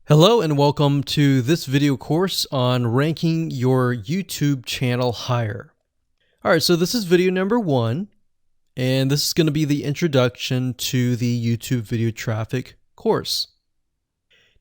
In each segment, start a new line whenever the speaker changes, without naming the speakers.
Hello and welcome to this video course on ranking your YouTube channel higher. All right, so this is video number 1, and this is going to be the introduction to the YouTube video traffic course.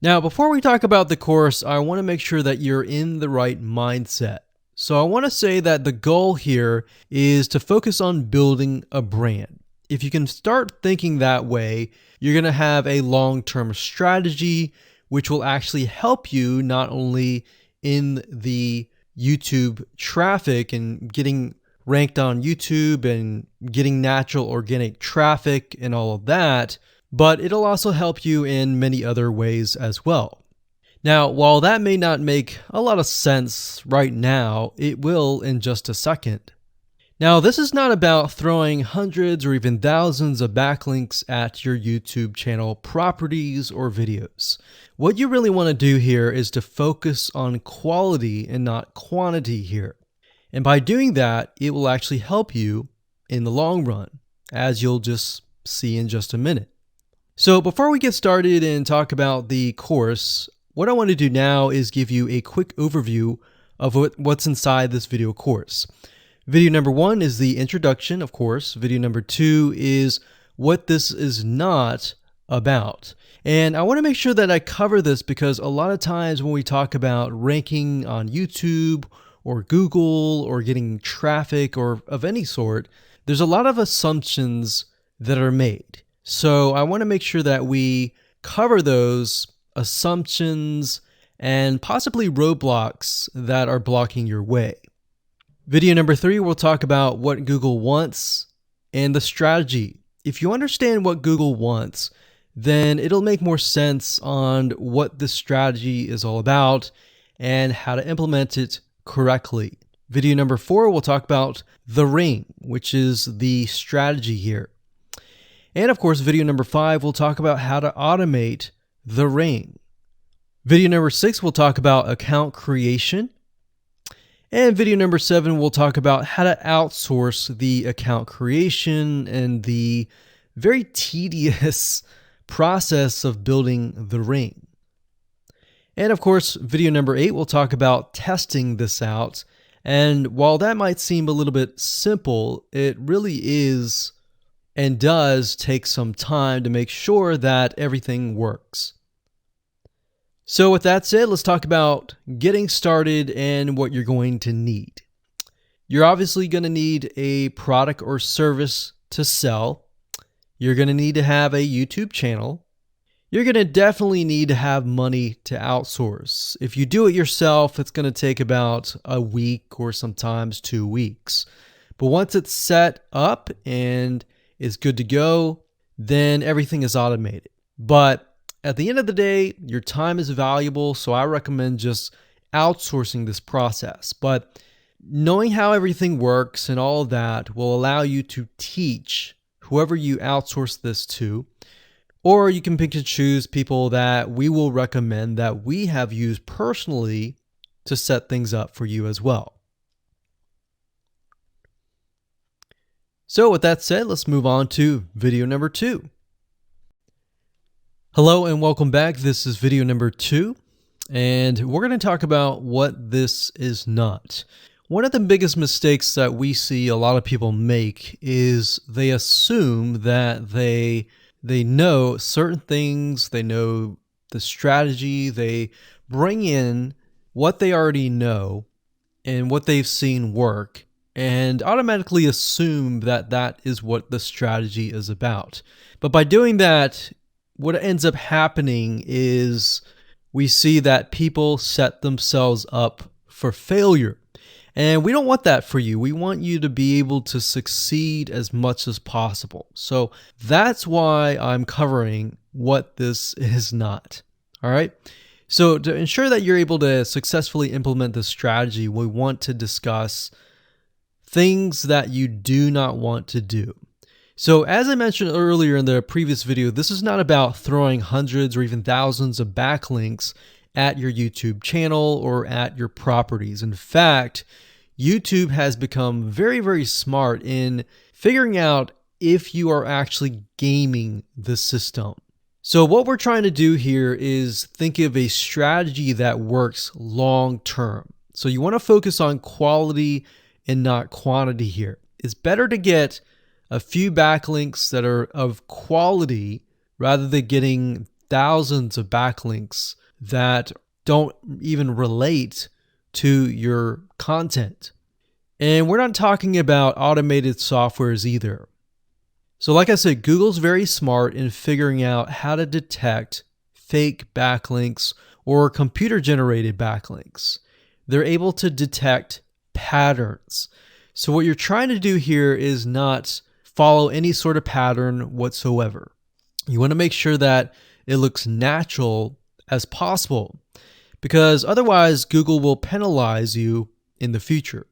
Now, before we talk about the course, I want to make sure that you're in the right mindset. So I want to say that the goal here is to focus on building a brand. If you can start thinking that way, you're going to have a long-term strategy which will actually help you not only in the YouTube traffic and getting ranked on YouTube and getting natural organic traffic and all of that, but it'll also help you in many other ways as well. Now, while that may not make a lot of sense right now, it will in just a second. Now, this is not about throwing hundreds or even thousands of backlinks at your YouTube channel properties or videos. What you really want to do here is to focus on quality and not quantity here. And by doing that, it will actually help you in the long run, as you'll just see in just a minute. So before we get started and talk about the course, what I want to do now is give you a quick overview of what's inside this video course. Video number 1 is the introduction, of course. Video number 2 is what this is not about. And I want to make sure that I cover this because a lot of times when we talk about ranking on YouTube or Google or getting traffic or of any sort, there's a lot of assumptions that are made. So I want to make sure that we cover those assumptions and possibly roadblocks that are blocking your way. Video number 3, we'll talk about what Google wants and the strategy. If you understand what Google wants, then it'll make more sense on what the strategy is all about and how to implement it correctly. Video number 4, we'll talk about the ring, which is the strategy here. And of course, video number 5, we'll talk about how to automate the ring. Video number 6, we'll talk about account creation. And video number 7, we'll talk about how to outsource the account creation and the very tedious process of building the ring. And of course, video number 8, we'll talk about testing this out. And while that might seem a little bit simple, it really is and does take some time to make sure that everything works. So with that said, let's talk about getting started and what you're going to need. You're obviously going to need a product or service to sell. You're going to need to have a YouTube channel. You're going to definitely need to have money to outsource. If you do it yourself, it's going to take about a week or sometimes 2 weeks. But once it's set up and is good to go, then everything is automated. But at the end of the day, your time is valuable, so I recommend just outsourcing this process. But knowing how everything works and all of that will allow you to teach whoever you outsource this to, or you can pick and choose people that we will recommend that we have used personally to set things up for you as well. So with that said, let's move on to video number 2. Hello and welcome back. This is video number 2, and we're going to talk about what this is not. One of the biggest mistakes that we see a lot of people make is they assume that they know certain things, they know the strategy, they bring in what they already know and what they've seen work, and automatically assume that that is what the strategy is about. But by doing that, what ends up happening is we see that people set themselves up for failure. And we don't want that for you. We want you to be able to succeed as much as possible. So that's why I'm covering what this is not. All right. So to ensure that you're able to successfully implement this strategy, we want to discuss things that you do not want to do. So as I mentioned earlier in the previous video, this is not about throwing hundreds or even thousands of backlinks at your YouTube channel or at your properties. In fact, YouTube has become very, very smart in figuring out if you are actually gaming the system. So what we're trying to do here is think of a strategy that works long term. So you want to focus on quality and not quantity here. It's better to get a few backlinks that are of quality rather than getting thousands of backlinks that don't even relate to your content. And we're not talking about automated softwares either. So like I said, Google's very smart in figuring out how to detect fake backlinks or computer-generated backlinks. They're able to detect patterns. So what you're trying to do here is not follow any sort of pattern whatsoever. You want to make sure that it looks natural as possible, because otherwise Google will penalize you in the future.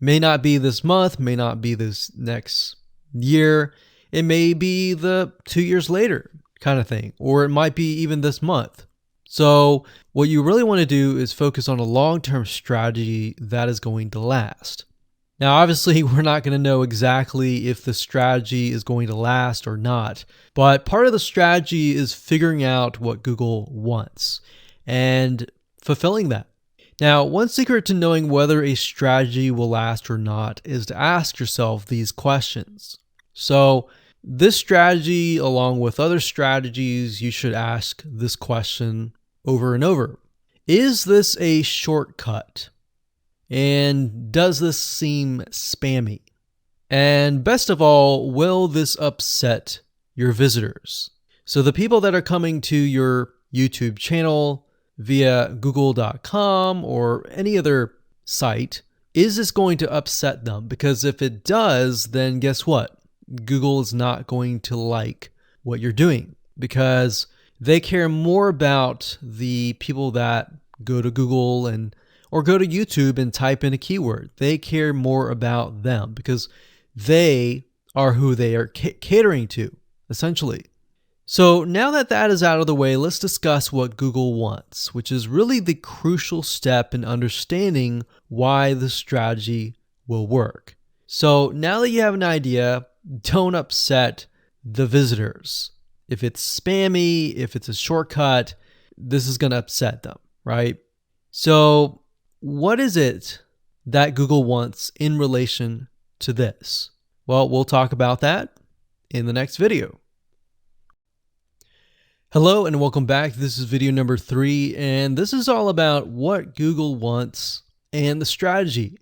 May not be this month, may not be this next year. It may be the 2 years later kind of thing, or it might be even this month. So what you really want to do is focus on a long-term strategy that is going to last. Now, obviously, we're not going to know exactly if the strategy is going to last or not, but part of the strategy is figuring out what Google wants and fulfilling that. Now, one secret to knowing whether a strategy will last or not is to ask yourself these questions. So this strategy, along with other strategies, you should ask this question over and over. Is this a shortcut? And does this seem spammy? And best of all, will this upset your visitors? So the people that are coming to your YouTube channel via google.com or any other site, is this going to upset them? Because if it does, then guess what? Google is not going to like what you're doing, because they care more about the people that go to Google or go to YouTube and type in a keyword. They care more about them because they are who they are catering to, essentially. So now that that is out of the way, let's discuss what Google wants, which is really the crucial step in understanding why the strategy will work. So now that you have an idea, don't upset the visitors. If it's spammy, if it's a shortcut, this is going to upset them, right? So what is it that Google wants in relation to this? Well, we'll talk about that in the next video. Hello and welcome back. This is video number 3, and this is all about what Google wants and the strategy.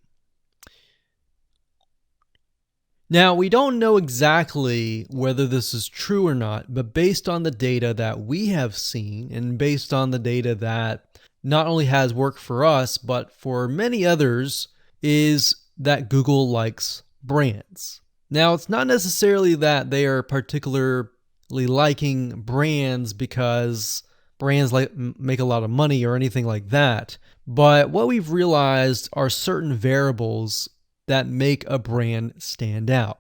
Now, we don't know exactly whether this is true or not, but based on the data that we have seen and based on the data that not only has worked for us, but for many others, is that Google likes brands. Now, it's not necessarily that they are particularly liking brands because brands make a lot of money or anything like that, but what we've realized are certain variables that make a brand stand out.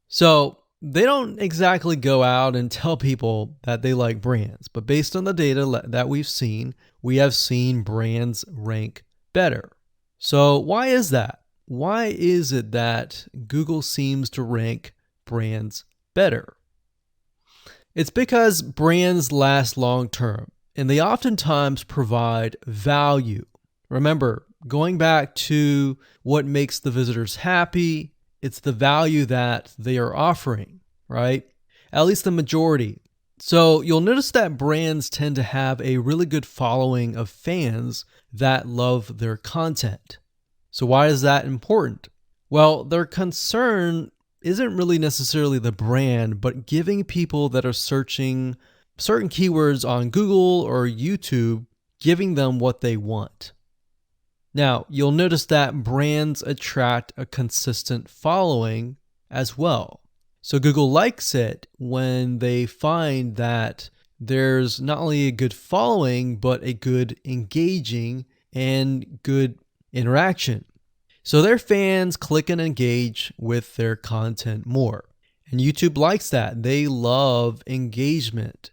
So they don't exactly go out and tell people that they like brands, but based on the data that we've seen, we have seen brands rank better. So why is that? Why is it that Google seems to rank brands better? It's because brands last long term, and they oftentimes provide value. Remember, going back to what makes the visitors happy, it's the value that they are offering, right? At least the majority. So you'll notice that brands tend to have a really good following of fans that love their content. So why is that important? Well, their concern isn't really necessarily the brand, but giving people that are searching certain keywords on Google or YouTube, giving them what they want. Now, you'll notice that brands attract a consistent following as well. So Google likes it when they find that there's not only a good following, but a good engaging and good interaction. So their fans click and engage with their content more. And YouTube likes that. They love engagement.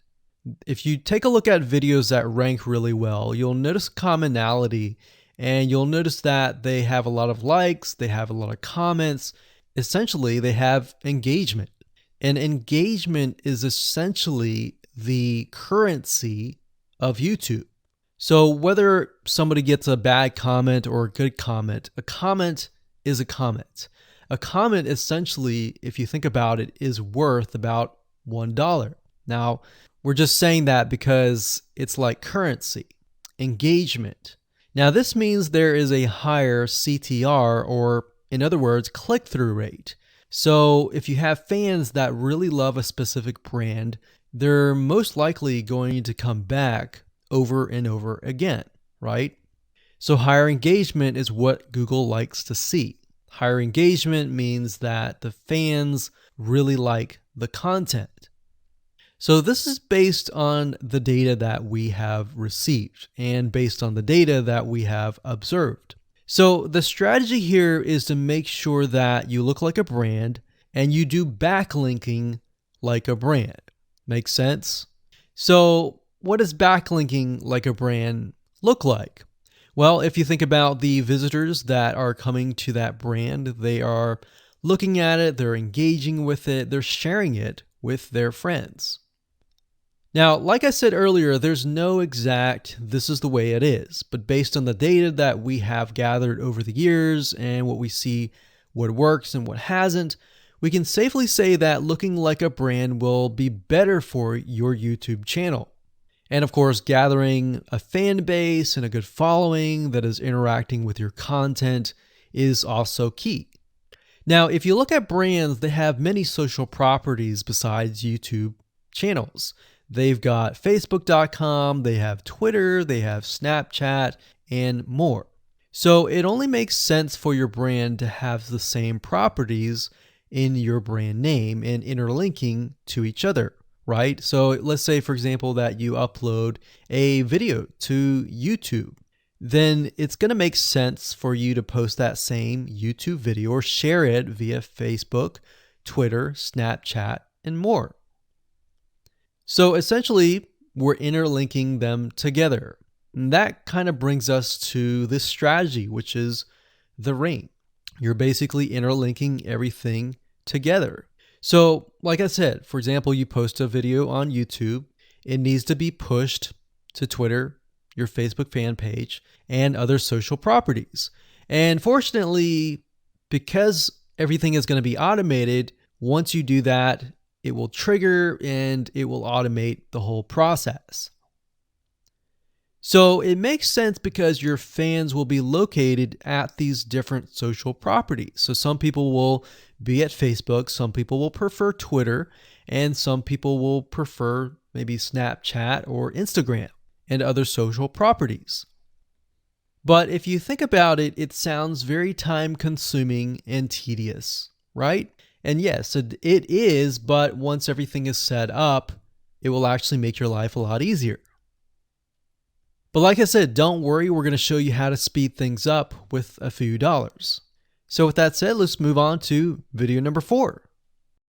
If you take a look at videos that rank really well, you'll notice commonality, and you'll notice that they have a lot of likes, they have a lot of comments. Essentially, they have engagement. And engagement is essentially the currency of YouTube. So whether somebody gets a bad comment or a good comment, a comment is a comment. A comment essentially, if you think about it, is worth about $1. Now, we're just saying that because it's like currency, engagement. Now, this means there is a higher CTR, or in other words, click-through rate. So if you have fans that really love a specific brand, they're most likely going to come back over and over again, right? So higher engagement is what Google likes to see. Higher engagement means that the fans really like the content. So this is based on the data that we have received and based on the data that we have observed. So the strategy here is to make sure that you look like a brand and you do backlinking like a brand. Make sense? So what does backlinking like a brand look like? Well, if you think about the visitors that are coming to that brand, they are looking at it, they're engaging with it, they're sharing it with their friends. Now, like I said earlier, there's no exact this is the way it is, but based on the data that we have gathered over the years and what we see, what works and what hasn't, we can safely say that looking like a brand will be better for your YouTube channel. And of course, gathering a fan base and a good following that is interacting with your content is also key. Now, if you look at brands, they have many social properties besides YouTube channels. They've got Facebook.com, they have Twitter, they have Snapchat, and more. So it only makes sense for your brand to have the same properties in your brand name and interlinking to each other, right? So let's say, for example, that you upload a video to YouTube. Then it's going to make sense for you to post that same YouTube video or share it via Facebook, Twitter, Snapchat, and more. So essentially, we're interlinking them together. And that kind of brings us to this strategy, which is the ring. You're basically interlinking everything together. So like I said, for example, you post a video on YouTube, it needs to be pushed to Twitter, your Facebook fan page, and other social properties. And fortunately, because everything is going to be automated, once you do that, it will trigger and it will automate the whole process. So it makes sense because your fans will be located at these different social properties. So some people will be at Facebook, some people will prefer Twitter, and some people will prefer maybe Snapchat or Instagram and other social properties. But if you think about it, it sounds very time consuming and tedious, right? And yes, it is, but once everything is set up, it will actually make your life a lot easier. But like I said, don't worry, we're going to show you how to speed things up with a few dollars. So with that said, let's move on to video number 4.